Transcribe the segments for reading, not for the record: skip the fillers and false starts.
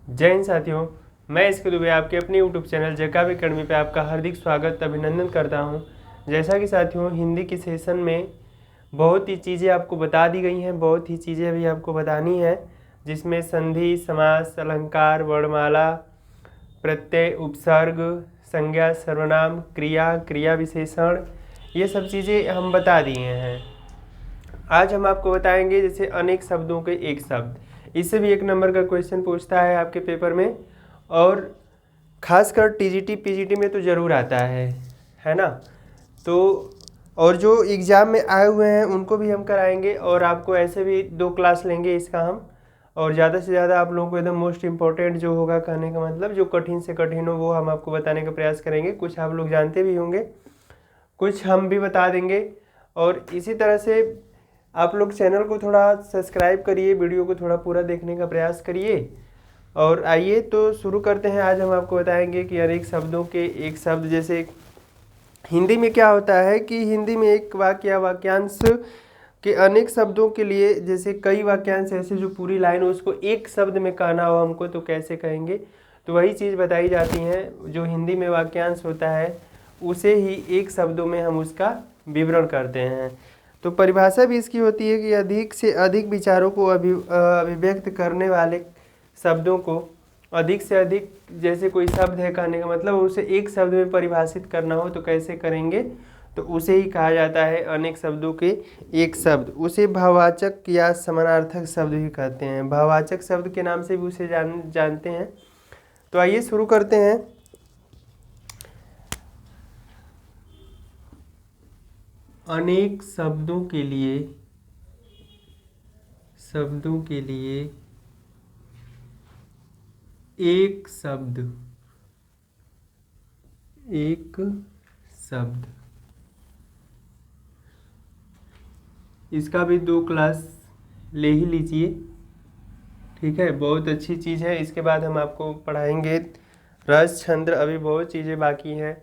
जय हिंद साथियों, मैं इसके दुबे आपके अपने यूट्यूब चैनल जैकब एकेडमी पे आपका हार्दिक स्वागत अभिनंदन करता हूं। जैसा कि साथियों हिंदी की सेशन में बहुत ही चीज़ें आपको बता दी गई हैं, बहुत ही चीज़ें अभी आपको बतानी है, जिसमें संधि, समास, अलंकार, वर्णमाला, प्रत्यय, उपसर्ग, संज्ञा, सर्वनाम, क्रिया, क्रिया विशेषण, ये सब चीज़ें हम बता दिए हैं। आज हम आपको बताएंगे जैसे अनेक शब्दों के एक शब्द, इससे भी 1 नंबर का क्वेश्चन पूछता है आपके पेपर में, और खासकर टीजीटी पीजीटी में तो ज़रूर आता है ना। तो और जो एग्ज़ाम में आए हुए हैं उनको भी हम कराएंगे, और आपको ऐसे भी 2 क्लास लेंगे इसका हम, और ज़्यादा से ज़्यादा आप लोगों को एकदम मोस्ट इम्पॉर्टेंट जो होगा, कहने का मतलब जो कठिन से कठिन हो वो हम आपको बताने का प्रयास करेंगे। कुछ आप लोग जानते भी होंगे, कुछ हम भी बता देंगे। और इसी तरह से आप लोग चैनल को थोड़ा सब्सक्राइब करिए, वीडियो को थोड़ा पूरा देखने का प्रयास करिए। और आइए तो शुरू करते हैं। आज हम आपको बताएंगे कि अनेक शब्दों के एक शब्द, जैसे हिंदी में क्या होता है कि हिंदी में एक वाक्य या वाक्यांश के अनेक शब्दों के लिए, जैसे कई वाक्यांश ऐसे जो पूरी लाइन हो उसको एक शब्द में कहना हो हमको तो कैसे कहेंगे, तो वही चीज़ बताई जाती हैं। जो हिंदी में वाक्यांश होता है उसे ही एक शब्दों में हम उसका विवरण करते हैं। तो परिभाषा भी इसकी होती है कि अधिक से अधिक विचारों को अभिव्यक्त करने वाले शब्दों को, अधिक से अधिक, जैसे कोई शब्द है कहने का मतलब उसे एक शब्द में परिभाषित करना हो तो कैसे करेंगे, तो उसे ही कहा जाता है अनेक शब्दों के एक शब्द। उसे भाववाचक या समानार्थक शब्द भी कहते हैं। भाववाचक शब्द के नाम से भी उसे जानते हैं। तो आइए शुरू करते हैं। अनेक शब्दों के लिए एक शब्द, इसका भी 2 क्लास ले ही लीजिए, ठीक है। बहुत अच्छी चीज़ है। इसके बाद हम आपको पढ़ाएंगे रस छंद, अभी बहुत चीज़ें बाकी हैं।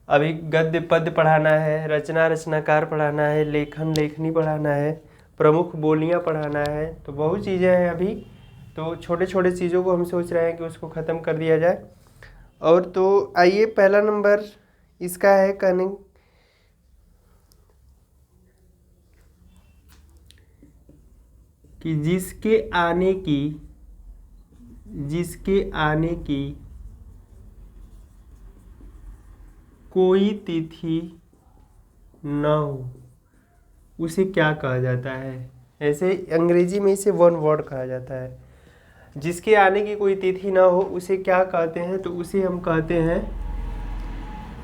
अभी गद्य पद्य पढ़ाना है, रचना रचनाकार पढ़ाना है, लेखन लेखनी पढ़ाना है, प्रमुख बोलियां पढ़ाना है, तो बहुत चीज़ें हैं अभी। तो छोटे छोटे चीज़ों को हम सोच रहे हैं कि उसको ख़त्म कर दिया जाए। और तो आइए, पहला नंबर इसका है कहने कि जिसके आने की कोई तिथि न हो उसे क्या कहा जाता है। ऐसे अंग्रेजी में इसे वन वर्ड कहा जाता है। जिसके आने की कोई तिथि ना हो उसे क्या कहते हैं, तो उसे हम कहते हैं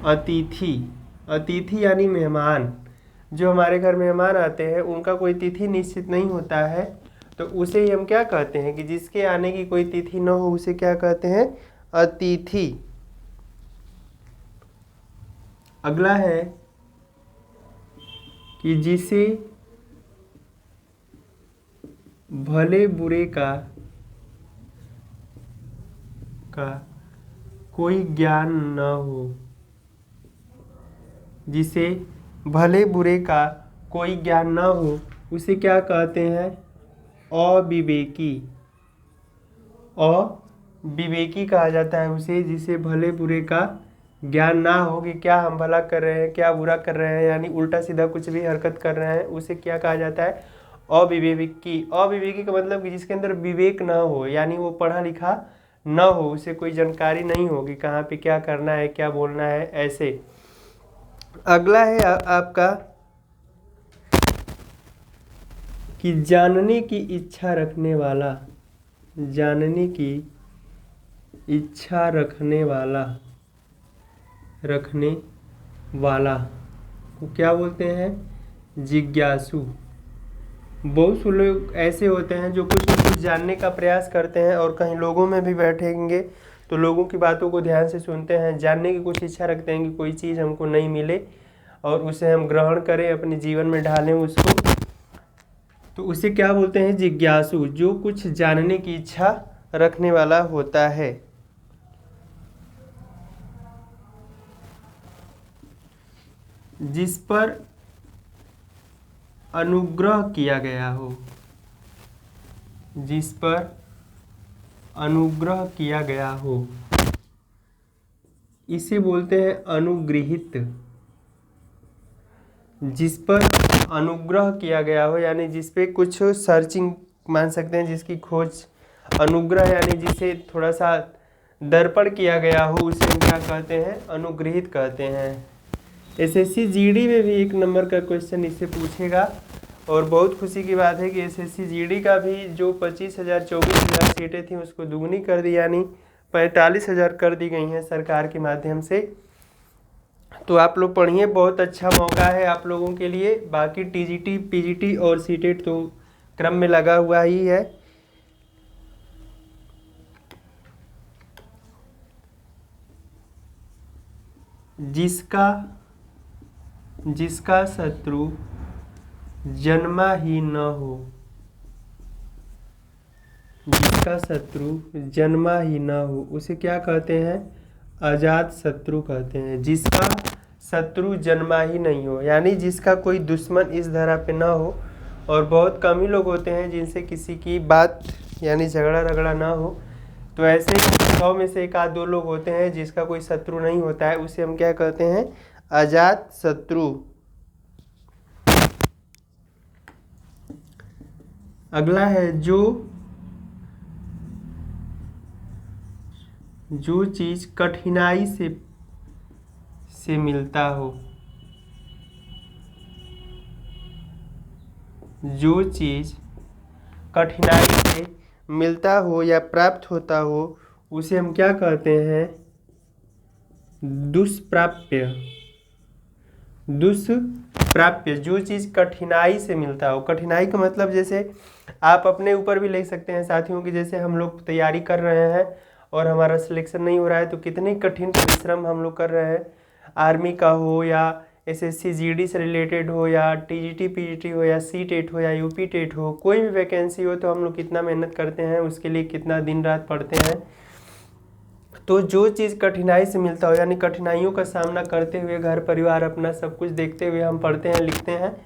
अतिथि। अतिथि यानी मेहमान। जो हमारे घर मेहमान आते हैं उनका कोई तिथि निश्चित नहीं होता है, तो उसे ही हम क्या कहते हैं कि जिसके आने की कोई तिथि न हो उसे क्या कहते हैं, अतिथि। अगला है कि जिसे भले बुरे का कोई ज्ञान न हो। जिसे भले बुरे का कोई ज्ञान न हो उसे क्या कहते हैं, अविवेकी। अविवेकी कहा जाता है उसे जिसे भले बुरे का ज्ञान ना हो कि क्या हम भला कर रहे हैं क्या बुरा कर रहे हैं, यानी उल्टा सीधा कुछ भी हरकत कर रहे हैं, उसे क्या कहा जाता है, अविवेकी। अविवेकी का मतलब कि जिसके अंदर विवेक ना हो, यानी वो पढ़ा लिखा ना हो, उसे कोई जानकारी नहीं होगी कहाँ पे क्या करना है क्या बोलना है, ऐसे। अगला है आपका कि जानने की इच्छा रखने वाला। जानने की इच्छा रखने वाला को क्या बोलते हैं, जिज्ञासु। बहुत से लोग ऐसे होते हैं जो कुछ न कुछ जानने का प्रयास करते हैं, और कहीं लोगों में भी बैठेंगे तो लोगों की बातों को ध्यान से सुनते हैं, जानने की कुछ इच्छा रखते हैं कि कोई चीज़ हमको नहीं मिले और उसे हम ग्रहण करें, अपने जीवन में ढालें उसको, तो उसे क्या बोलते हैं, जिज्ञासु। जो कुछ जानने की इच्छा रखने वाला होता है। जिस पर अनुग्रह किया गया हो। जिस पर अनुग्रह किया गया हो, इसे बोलते हैं अनुगृहित। जिस पर अनुग्रह किया गया हो यानी जिस पे कुछ सर्चिंग मान सकते हैं, जिसकी खोज, अनुग्रह यानी जिसे थोड़ा सा दर्पण किया गया हो, उसे हम क्या कहते हैं, अनुगृहित कहते हैं। एसएससी जीडी में भी 1 नंबर का क्वेश्चन इससे पूछेगा और बहुत खुशी की बात है कि एसएससी जीडी का भी जो 25,000 24,000 सीटें थी उसको दुगनी कर दी, यानी 45,000 कर दी गई हैं सरकार के माध्यम से। तो आप लोग पढ़िए, बहुत अच्छा मौका है आप लोगों के लिए। बाकी टीजीटी पीजीटी और सीटेट तो क्रम में लगा हुआ ही है। जिसका शत्रु जन्मा ही न हो, जिसका शत्रु जन्मा ही न हो उसे क्या कहते हैं, अजात शत्रु कहते हैं। जिसका शत्रु जन्मा ही नहीं हो यानी जिसका कोई दुश्मन इस धरा पे ना हो, और बहुत कम ही लोग होते हैं जिनसे किसी की बात यानी झगड़ा रगड़ा ना हो। तो ऐसे 100 में से 1 आध 2 लोग होते हैं जिसका कोई शत्रु नहीं होता है, उसे हम क्या कहते हैं, अजात शत्रु। अगला है जो चीज कठिनाई से मिलता हो, जो चीज कठिनाई से मिलता हो या प्राप्त होता हो उसे हम क्या कहते हैं, दुष्प्राप्य। दुष्प्राप्य, जो चीज़ कठिनाई से मिलता हो। कठिनाई का मतलब जैसे आप अपने ऊपर भी ले सकते हैं साथियों की, जैसे हम लोग तैयारी कर रहे हैं और हमारा सिलेक्शन नहीं हो रहा है तो कितनी कठिन परिश्रम हम लोग कर रहे हैं, आर्मी का हो या एसएससी जीडी से रिलेटेड हो या टीजीटी पीजीटी हो या सीटेट हो या यूपी टेट हो, कोई भी वैकेंसी हो तो हम लोग कितना मेहनत करते हैं, उसके लिए कितना दिन रात पढ़ते हैं। तो जो चीज़ कठिनाई से मिलता हो यानी कठिनाइयों का सामना करते हुए, घर परिवार अपना सब कुछ देखते हुए हम पढ़ते हैं लिखते हैं,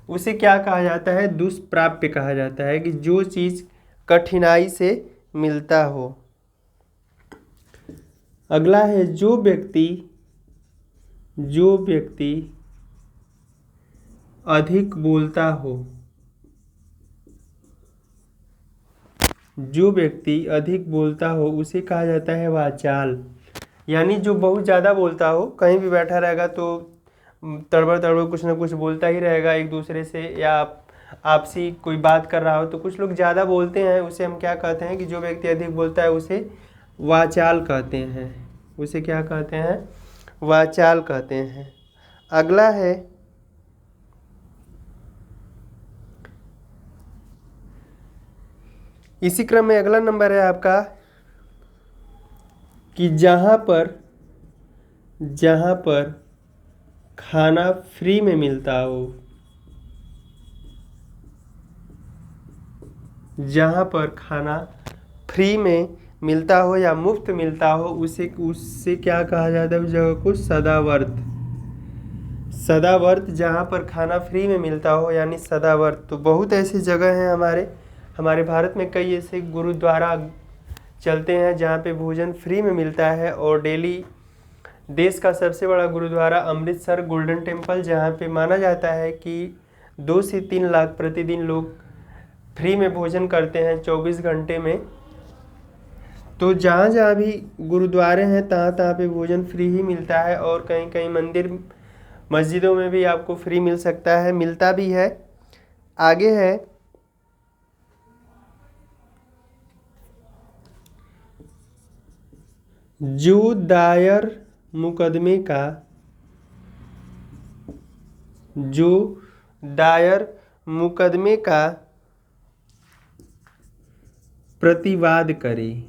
उसे क्या कहा जाता है, दुष्प्राप्य कहा जाता है। कि जो चीज़ कठिनाई से मिलता हो। अगला है जो व्यक्ति अधिक बोलता हो, जो व्यक्ति अधिक बोलता हो उसे कहा जाता है वाचाल। यानी जो बहुत ज़्यादा बोलता हो, कहीं भी बैठा रहेगा तो तड़बड़ तड़बड़ कुछ ना कुछ बोलता ही रहेगा एक दूसरे से, या आपसी कोई बात कर रहा हो तो कुछ लोग ज़्यादा बोलते हैं, उसे हम क्या कहते हैं, कि जो व्यक्ति अधिक बोलता है उसे वाचाल कहते हैं। उसे क्या कहते हैं, वाचाल कहते हैं। अगला है इसी क्रम में अगला नंबर है आपका कि जहाँ पर खाना फ्री में मिलता हो, जहाँ पर खाना फ्री में मिलता हो या मुफ्त मिलता हो उससे क्या कहा जाता है, उस जगह को सदावर्त। सदावर्त, जहाँ पर खाना फ्री में मिलता हो यानी सदावर्त। तो बहुत ऐसी जगह हैं हमारे भारत में, कई ऐसे गुरुद्वारा चलते हैं जहाँ पे भोजन फ्री में मिलता है। और डेली देश का सबसे बड़ा गुरुद्वारा अमृतसर गोल्डन टेम्पल, जहाँ पे माना जाता है कि 2 से 3 लाख प्रतिदिन लोग फ्री में भोजन करते हैं 24 घंटे में। तो जहाँ जहाँ भी गुरुद्वारे हैं तहाँ तहाँ पे भोजन फ्री ही मिलता है, और कहीं कहीं मंदिर मस्जिदों में भी आपको फ्री मिल सकता है, मिलता भी है। आगे है जो दायर मुकदमे का प्रतिवाद करे,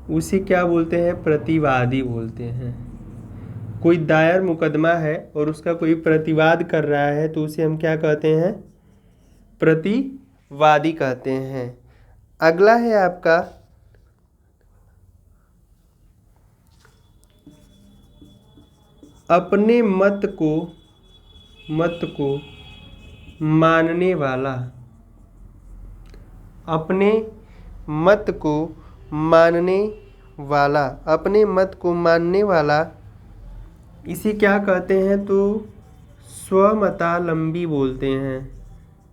उसे क्या बोलते हैं, प्रतिवादी बोलते हैं। कोई दायर मुकदमा है और उसका कोई प्रतिवाद कर रहा है तो उसे हम क्या कहते हैं, प्रतिवादी कहते हैं। अगला है आपका अपने मत को मानने वाला, अपने मत को मानने वाला, अपने मत को मानने वाला इसे क्या कहते हैं? तो स्वमतालंबी बोलते हैं।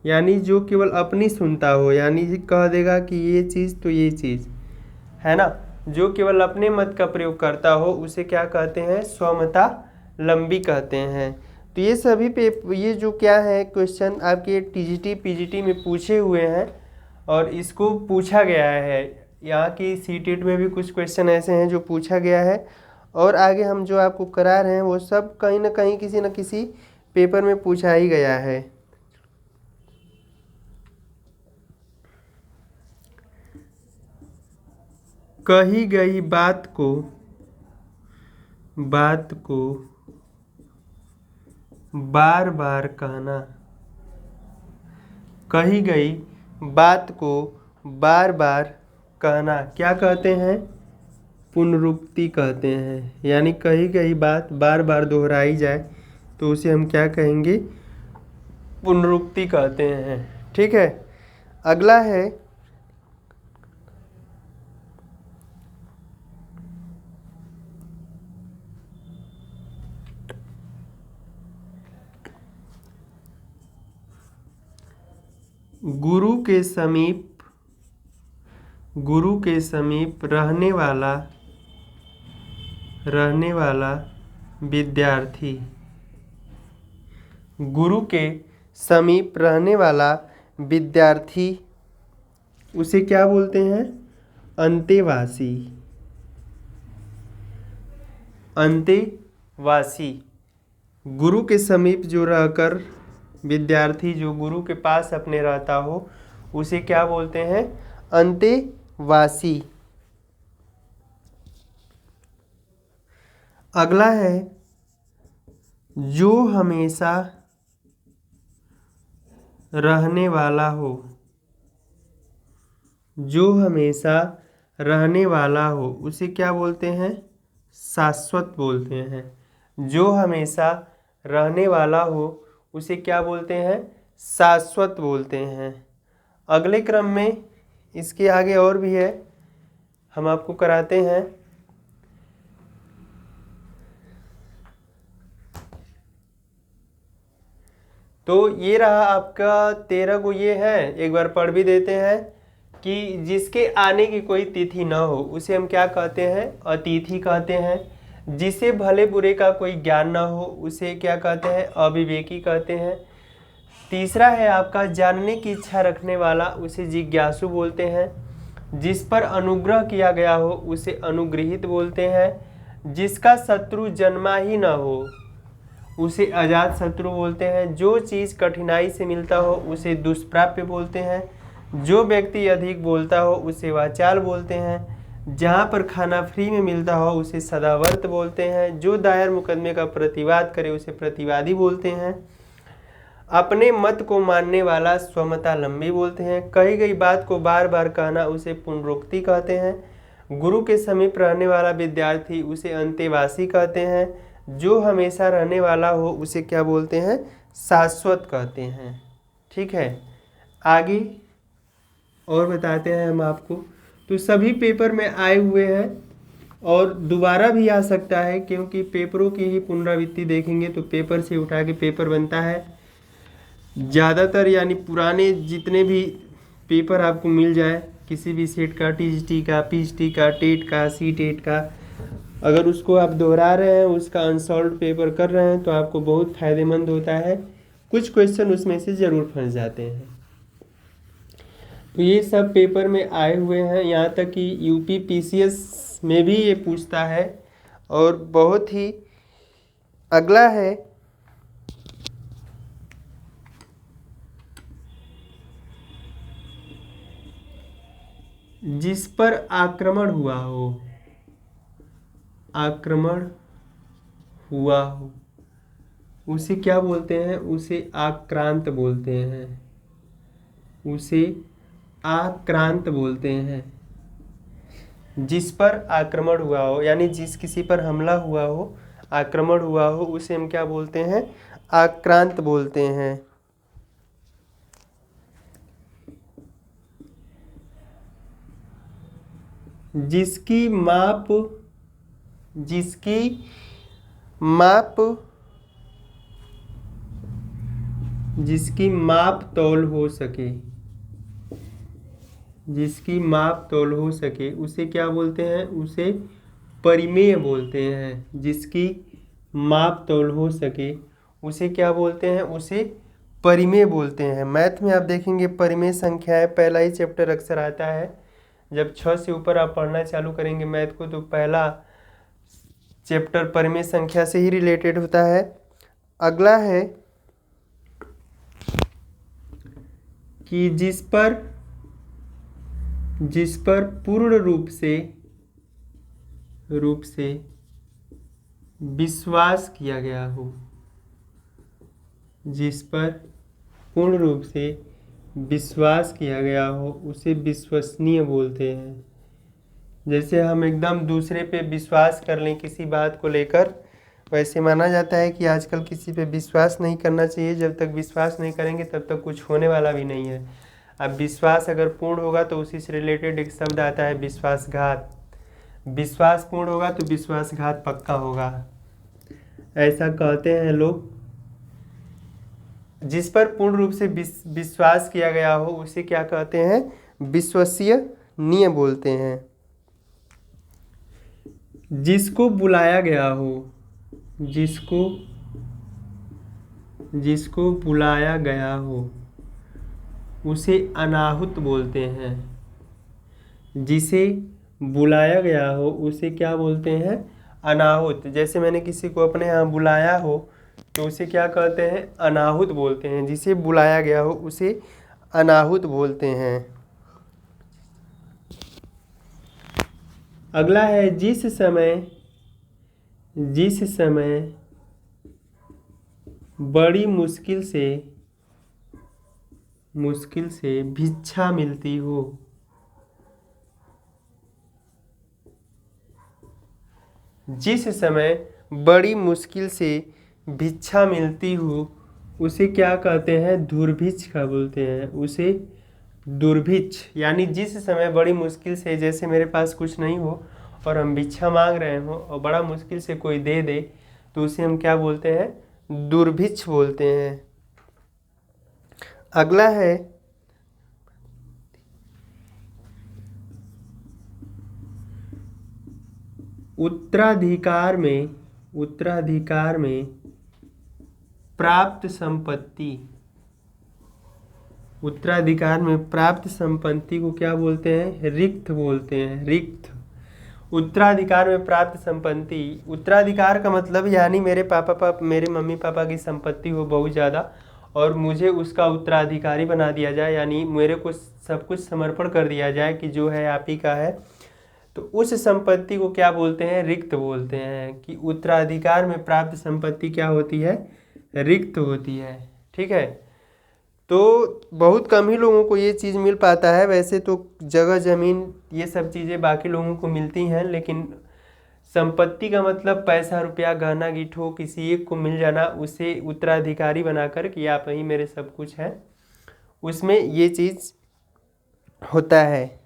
यानी जो केवल अपनी सुनता हो, यानी कह देगा कि ये चीज़ तो ये चीज़ है ना, जो केवल अपने मत का प्रयोग करता हो उसे क्या कहते हैं? स्वमतालंबी कहते हैं। तो ये सभी ये जो क्या है क्वेश्चन आपके टीजीटी पीजीटी में पूछे हुए हैं और इसको पूछा गया है। यहाँ की सीटेट में भी कुछ क्वेश्चन ऐसे हैं जो पूछा गया है और आगे हम जो आपको करा रहे हैं वो सब कहीं ना कहीं किसी न किसी पेपर में पूछा ही गया है। कही गई बात को बार बार कहना, कही गई बात को बार बार कहना क्या कहते हैं? पुनरुक्ति कहते हैं। यानी कही गई बात बार बार दोहराई जाए तो उसे हम क्या कहेंगे? पुनरुक्ति कहते हैं। ठीक है, अगला है गुरु के समीप रहने वाला विद्यार्थी, गुरु के समीप रहने वाला विद्यार्थी उसे क्या बोलते हैं? अंतेवासी। अंतेवासी, गुरु के समीप जो रहकर विद्यार्थी जो गुरु के पास अपने रहता हो उसे क्या बोलते हैं? अंतेवासी। अगला है जो हमेशा रहने वाला हो, जो हमेशा रहने वाला हो उसे क्या बोलते हैं? शाश्वत बोलते हैं। जो हमेशा रहने वाला हो उसे क्या बोलते हैं? शाश्वत बोलते हैं। अगले क्रम में इसके आगे और भी है, हम आपको कराते हैं। तो ये रहा आपका 13 को, ये है एक बार पढ़ भी देते हैं कि जिसके आने की कोई तिथि न हो उसे हम क्या कहते हैं? अतिथि कहते हैं। जिसे भले बुरे का कोई ज्ञान न हो उसे क्या कहते हैं? अविवेकी कहते हैं। तीसरा है आपका जानने की इच्छा रखने वाला, उसे जिज्ञासु बोलते हैं। जिस पर अनुग्रह किया गया हो उसे अनुग्रहित बोलते हैं। जिसका शत्रु जन्मा ही न हो उसे अजात शत्रु बोलते हैं। जो चीज़ कठिनाई से मिलता हो उसे दुष्प्राप्य बोलते हैं। जो व्यक्ति अधिक बोलता हो उसे वाचाल बोलते हैं। जहाँ पर खाना फ्री में मिलता हो उसे सदावर्त बोलते हैं। जो दायर मुकदमे का प्रतिवाद करे उसे प्रतिवादी बोलते हैं। अपने मत को मानने वाला स्वमतालंबी बोलते हैं। कही गई बात को बार बार कहना उसे पुनरुक्ति कहते हैं। गुरु के समीप रहने वाला विद्यार्थी उसे अंतेवासी कहते हैं। जो हमेशा रहने वाला हो उसे क्या बोलते हैं? शाश्वत कहते हैं। ठीक है, आगे और बताते हैं हम आपको। तो सभी पेपर में आए हुए हैं और दोबारा भी आ सकता है, क्योंकि पेपरों की ही पुनरावृत्ति देखेंगे तो पेपर से उठा के पेपर बनता है ज़्यादातर। यानी पुराने जितने भी पेपर आपको मिल जाए किसी भी सेट का, टीजीटी का, पीजीटी का, टेट का, सीटेट का, अगर उसको आप दोहरा रहे हैं, उसका अनसॉल्व पेपर कर रहे हैं तो आपको बहुत फ़ायदेमंद होता है। कुछ क्वेश्चन उसमें से ज़रूर फंस जाते हैं। तो ये सब पेपर में आए हुए हैं, यहाँ तक कि यूपी पीसीएस में भी ये पूछता है। और बहुत ही अगला है जिस पर आक्रमण हुआ हो, आक्रमण हुआ हो उसे क्या बोलते हैं? उसे आक्रांत बोलते हैं। उसे आक्रांत बोलते हैं। जिस पर आक्रमण हुआ हो, यानी जिस किसी पर हमला हुआ हो, आक्रमण हुआ हो, उसे हम क्या बोलते हैं? आक्रांत बोलते हैं। जिसकी माप माप जिसकी माप तौल हो सके, जिसकी माप तौल हो सके उसे क्या बोलते हैं? उसे परिमेय बोलते हैं। जिसकी माप तौल हो सके उसे क्या बोलते हैं? उसे परिमेय बोलते हैं। मैथ में आप देखेंगे परिमेय संख्याएं पहला ही चैप्टर अक्सर आता है। जब 6 से ऊपर आप पढ़ना चालू करेंगे मैथ को तो पहला चैप्टर परिमेय संख्या से ही रिलेटेड होता है। अगला है कि जिस पर पूर्ण रूप से विश्वास किया गया हो, जिस पर पूर्ण रूप से विश्वास किया गया हो उसे विश्वसनीय बोलते हैं। जैसे हम एकदम दूसरे पे विश्वास कर लें किसी बात को लेकर, वैसे माना जाता है कि आजकल किसी पे विश्वास नहीं करना चाहिए। जब तक विश्वास नहीं करेंगे तब तक कुछ होने वाला भी नहीं है। अब विश्वास अगर पूर्ण होगा तो उसी से रिलेटेड एक शब्द आता है विश्वासघात। विश्वास पूर्ण होगा तो विश्वासघात पक्का होगा, ऐसा कहते हैं लोग। जिस पर पूर्ण रूप से विश्वास किया गया हो उसे क्या कहते हैं? विश्वसनीय बोलते हैं। जिसको बुलाया गया हो, जिसको बुलाया गया हो उसे अनाहुत बोलते हैं। जिसे बुलाया गया हो उसे क्या बोलते हैं? अनाहुत। जैसे मैंने किसी को अपने यहाँ बुलाया हो तो उसे क्या कहते हैं? अनाहुत बोलते हैं। जिसे बुलाया गया हो उसे अनाहुत बोलते हैं। अगला है जिस समय बड़ी मुश्किल से भिक्षा मिलती हो, जिस समय बड़ी मुश्किल से भिक्षा मिलती हो उसे क्या कहते हैं? दुर्भिक्ष का बोलते हैं। उसे दुर्भिक्ष, यानी जिस समय बड़ी मुश्किल से, जैसे मेरे पास कुछ नहीं हो और हम भिक्षा मांग रहे हो और बड़ा मुश्किल से कोई दे दे तो उसे हम क्या बोलते हैं? दुर्भिक्ष बोलते हैं। अगला है उत्तराधिकार में प्राप्त संपत्ति। उत्तराधिकार में प्राप्त संपत्ति को क्या बोलते हैं? रिक्त बोलते हैं। रिक्त। उत्तराधिकार में प्राप्त संपत्ति, उत्तराधिकार का मतलब यानी मेरे मम्मी पापा की संपत्ति हो बहुत ज़्यादा और मुझे उसका उत्तराधिकारी बना दिया जाए, यानी मेरे को सब कुछ समर्पण कर दिया जाए कि जो है आप ही का है, तो उस संपत्ति को क्या बोलते हैं? रिक्त बोलते हैं। कि उत्तराधिकार में प्राप्त संपत्ति क्या होती है? रिक्त होती है। ठीक है, तो बहुत कम ही लोगों को ये चीज़ मिल पाता है। वैसे तो जगह ज़मीन ये सब चीज़ें बाकी लोगों को मिलती हैं, लेकिन संपत्ति का मतलब पैसा रुपया गहना गिठो किसी एक को मिल जाना, उसे उत्तराधिकारी बनाकर कि आप ही मेरे सब कुछ है, उसमें ये चीज़ होता है।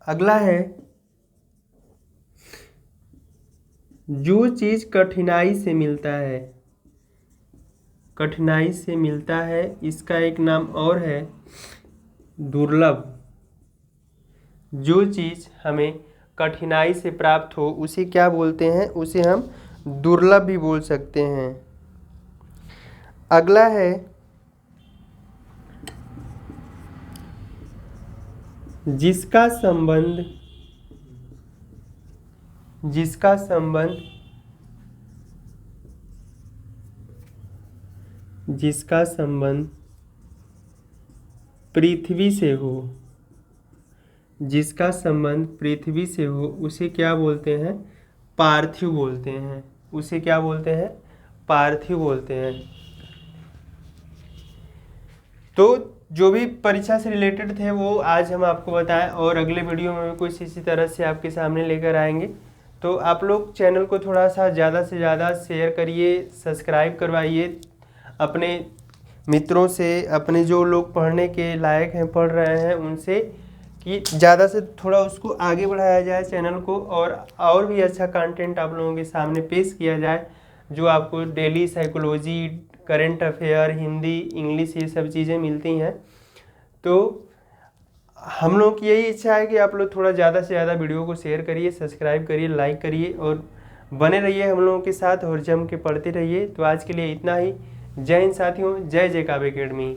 अगला है जो चीज़ कठिनाई से मिलता है इसका एक नाम और है दुर्लभ। जो चीज़ हमें कठिनाई से प्राप्त हो उसे क्या बोलते हैं? उसे हम दुर्लभ भी बोल सकते हैं। अगला है जिसका संबंध पृथ्वी से हो, जिसका संबंध पृथ्वी से हो उसे क्या बोलते हैं? पार्थिव बोलते हैं। उसे क्या बोलते हैं? पार्थिव बोलते हैं। तो जो भी परीक्षा से रिलेटेड थे वो आज हम आपको बताएं और अगले वीडियो में कुछ इसी तरह से आपके सामने लेकर आएंगे। तो आप लोग चैनल को थोड़ा सा ज़्यादा से ज़्यादा शेयर करिए, सब्सक्राइब करवाइए अपने मित्रों से, अपने जो लोग पढ़ने के लायक हैं, पढ़ रहे हैं उनसे, कि ज़्यादा से थोड़ा उसको आगे बढ़ाया जाए चैनल को, और भी अच्छा कंटेंट आप लोगों के सामने पेश किया जाए, जो आपको daily psychology, current affair, Hindi, English, ये सब चीज़ें मिलती हैं। तो हम लोग की यही इच्छा है कि आप लोग थोड़ा ज़्यादा से ज़्यादा वीडियो को शेयर करिए, सब्सक्राइब करिए, लाइक करिए और बने रहिए हम लोगों के साथ और जम के पढ़ते रहिए। तो आज के लिए इतना ही। जय हिंद साथियों, जय जय काव्य अकेडमी।